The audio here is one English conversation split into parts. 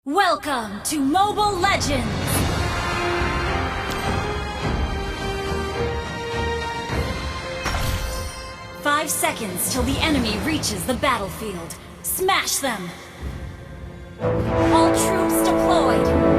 Welcome to Mobile Legends! Five seconds till the enemy reaches the battlefield. Smash them! All troops deployed!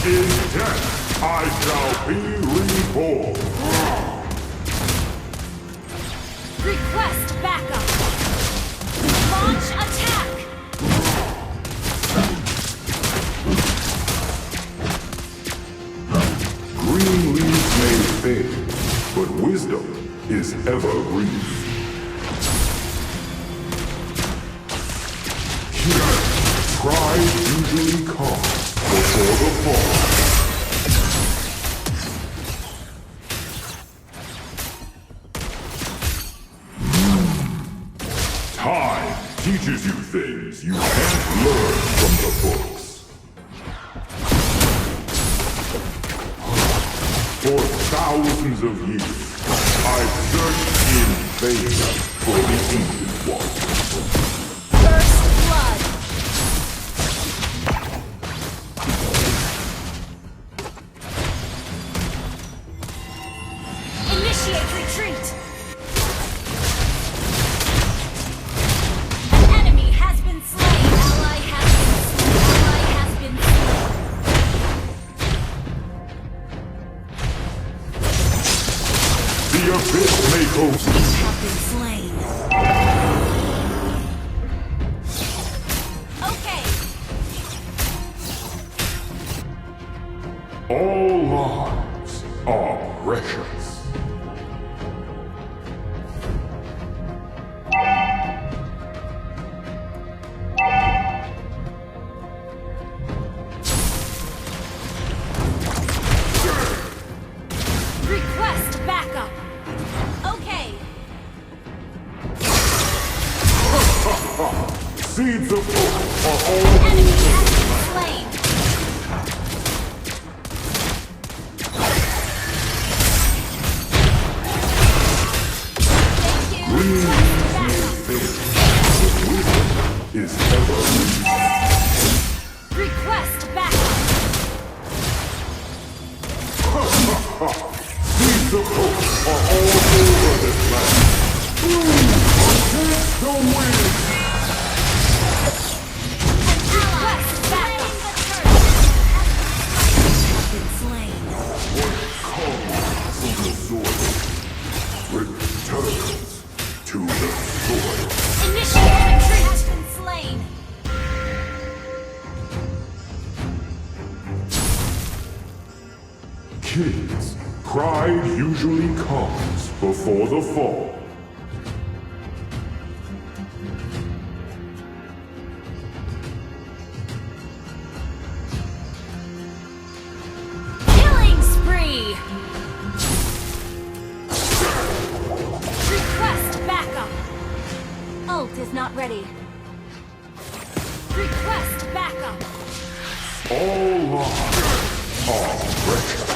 In death, I shall be reborn. Request backup! Launch attack! Green leaves may fade, but wisdom is evergreen. Here, pride usually comes before the fall. Time teaches you things you can't learn from the books. For thousands of years, I've searched in vain for the ancient one. First blood! Initiate retreat! An enemy has been slain! Ally has been slain! The abyss may go. Have been slain. Okay. All lives are precious. Request backup. Okay. Seeds of hope are all Enemy has been slain. Thank you. green Request may backup. fade, but wisdom is evergreen. Request backup. Seeds of hope are all over this land. Against the wind! Request backup. Been slain. What comes from the soil returns to the soil. Initiate retreat has been slain. Kids, pride usually comes before the fall. Killing spree. Request backup. Ult is not ready. Request backup. All lives are precious.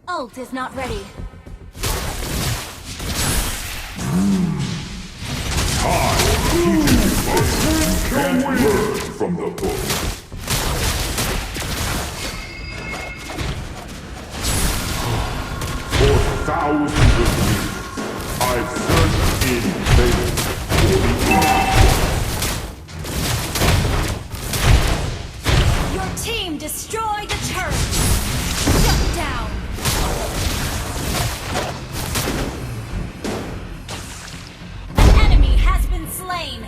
Ult is not ready. Time teaches you things you can't learn from the book. For thousands of years, I've searched in vain for the ancient. Your team destroyed the turret. Shut down. An enemy has been slain.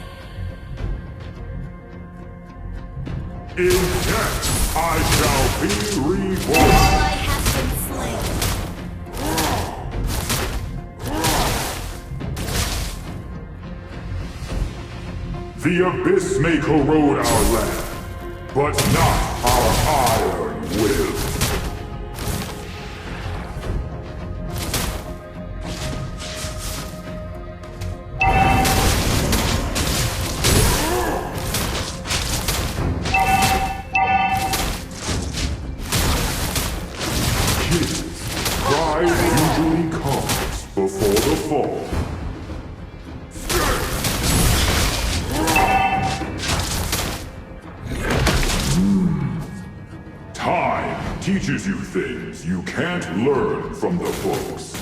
In death, I shall be reborn. Ally has been slain. The abyss may corrode our land, but not our iron will. the fall. Time teaches you things you can't learn from the books.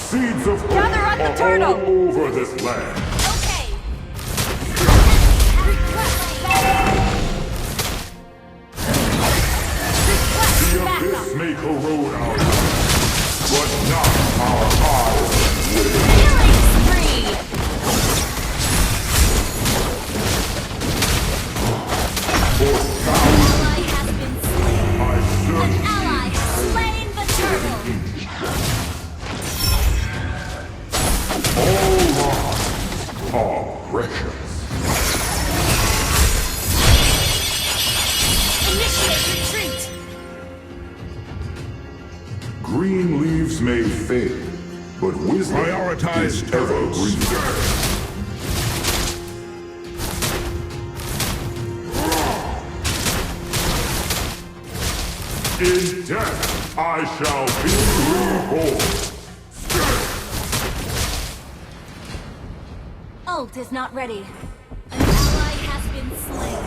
Seeds of hope Gather at the are turtle! all over this land. Okay. Request The backup. abyss may corrode our lives, but not our eyes will. Killing spree. For Ally has been slain. I An search ally has slain the turtle. all lives are precious. Initiate retreat. Green leaves may fade, but wisdom Prioritize is turrets. evergreen. In death, I shall be reborn. Ult is not ready. An ally has been slain.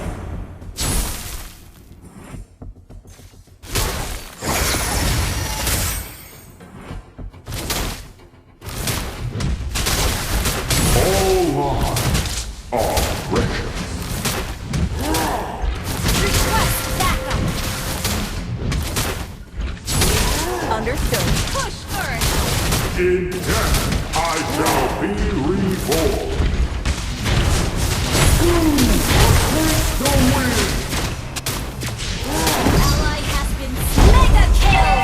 All lives are precious. Request backup. Understood. Push first. In death, I shall be reborn. The wind! Ally has been mega kill.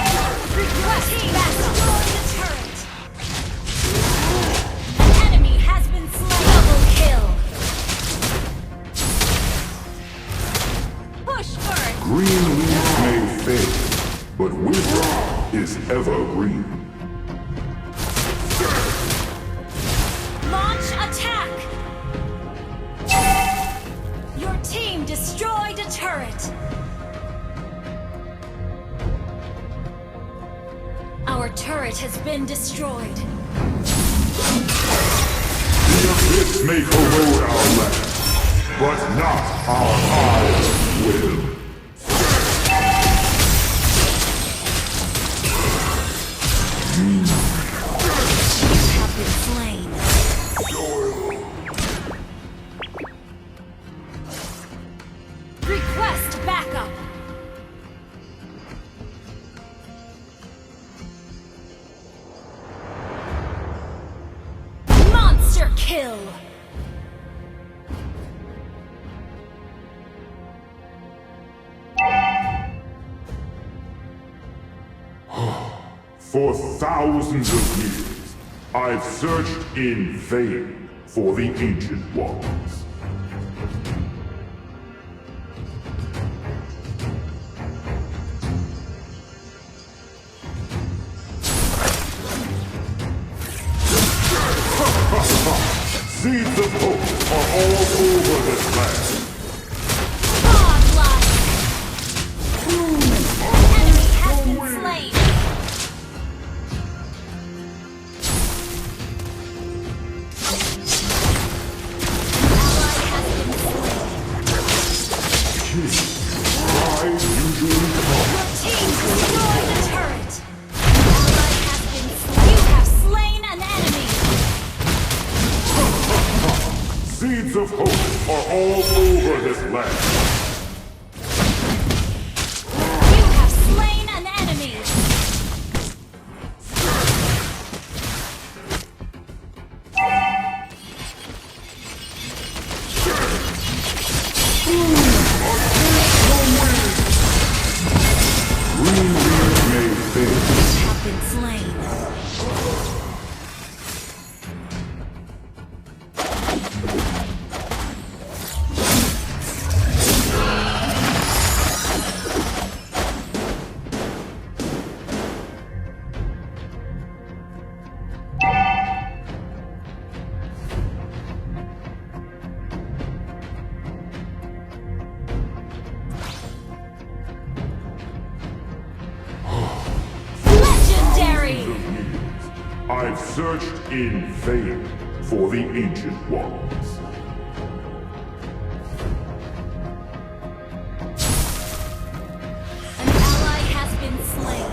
Request backup. Destroy the turret. An enemy has been slain. Double kill. Push first. Green leaves may fade, but wisdom is evergreen. Launch attack. Your team destroyed a turret. Our turret has been destroyed. The abyss may corrode our land, but not our eyes will. Have been slain. Request backup. Monster kill. For thousands of years, I've searched in vain for the Ancient Ones. Seeds of hope are all over this land. Godlike. An enemy has been slain. Ally has been slain. Pride usually comes. Your team destroyed the turret. Ally has been slain. You have slain an enemy. Seeds of hope are all over this land. You have slain an enemy. Green leaves may fade, Have been slain. I've searched in vain for the Ancient Ones. An ally has been slain.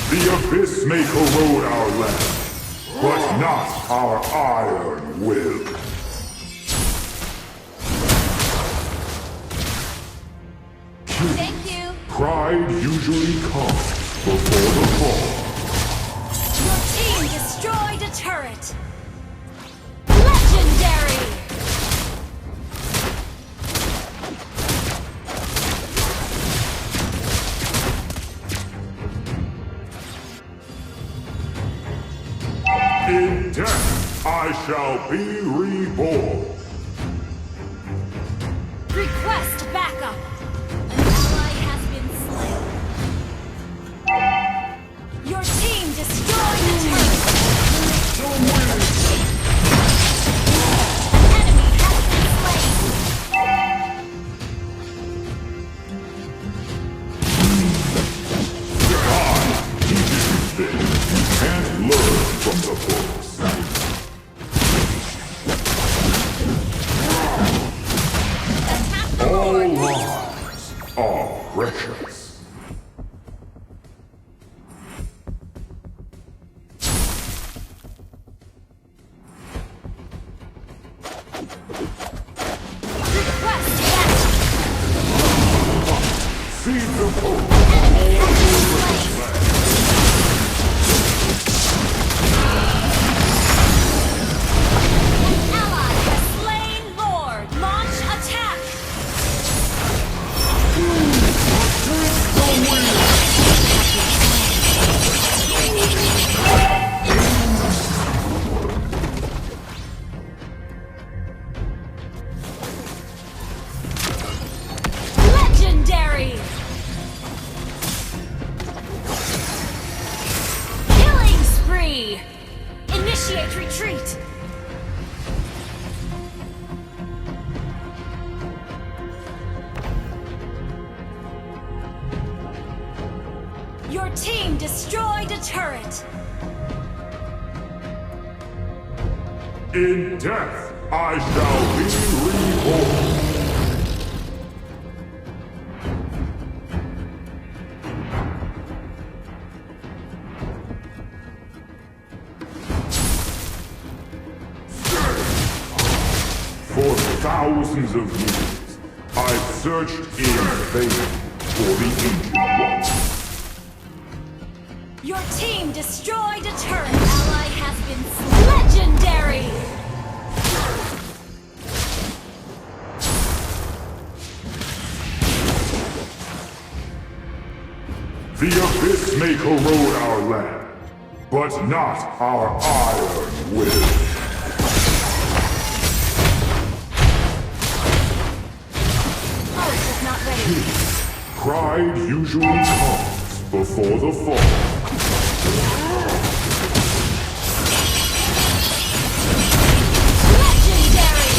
The Abyss may corrode our land, but not our iron will. Thank you. Pride usually comes before the fall. Your team destroyed a turret. Legendary. In death, I shall be reborn. Request backup. An ally has been slain. Your team destroyed the turret. An enemy has been slain. You can't learn from the books. Attack the All Lord. lives are precious. Request backup. Feed the hope. Enemy has been slain. An ally has slain Lord. Launch attack. Legendary. Killing spree. Initiate retreat. Your team destroyed a turret. In death, I shall be reborn. For thousands of years, I've searched in vain for the Ancient Ones. Your team destroyed a turret. Ally has been slain. Legendary. The Abyss may corrode our land, but not our iron will. Ult is not ready. Pride usually comes before the fall. Legendary.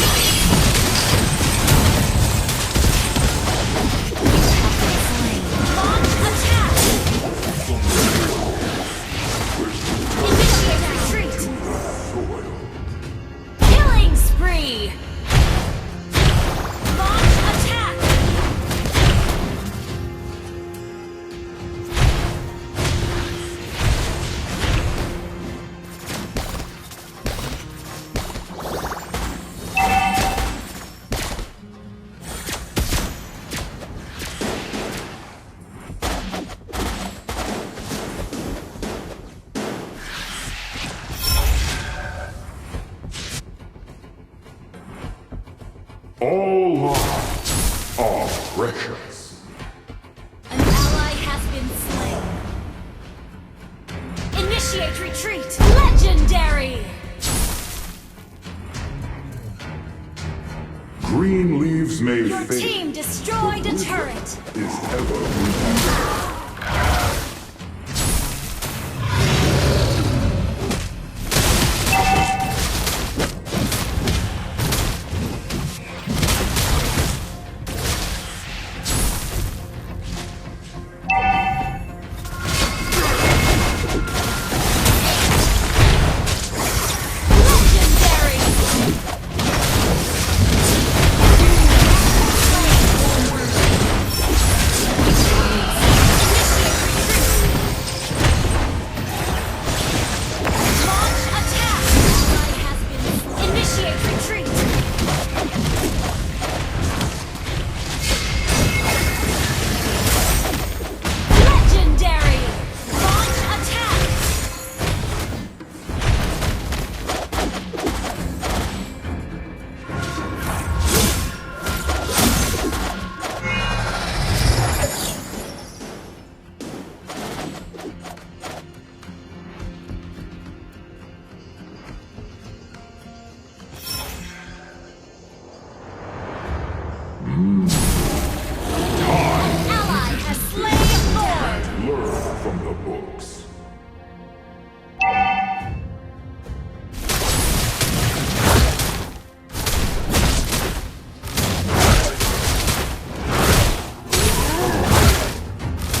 Launch attack. Initiate retreat. Killing spree. Launch attack. All lives are precious. An ally has been slain. Initiate retreat. Legendary. Green leaves may Your fade, team destroyed a turret. is ever remembered. Legendary. Launch attack. Ally has been. Initiate retreat. Legendary. Launch attack. Ally has slain Lord. Learn from the books.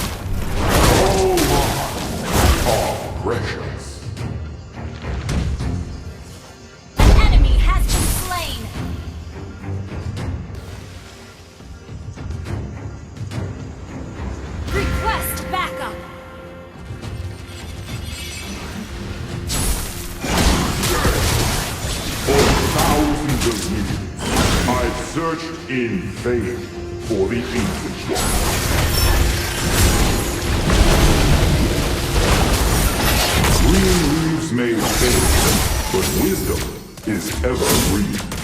All lives are precious. An enemy has been slain. Request backup. For thousands of years, I've searched in vain for the ancient one. Green leaves may fade, but wisdom is ever green.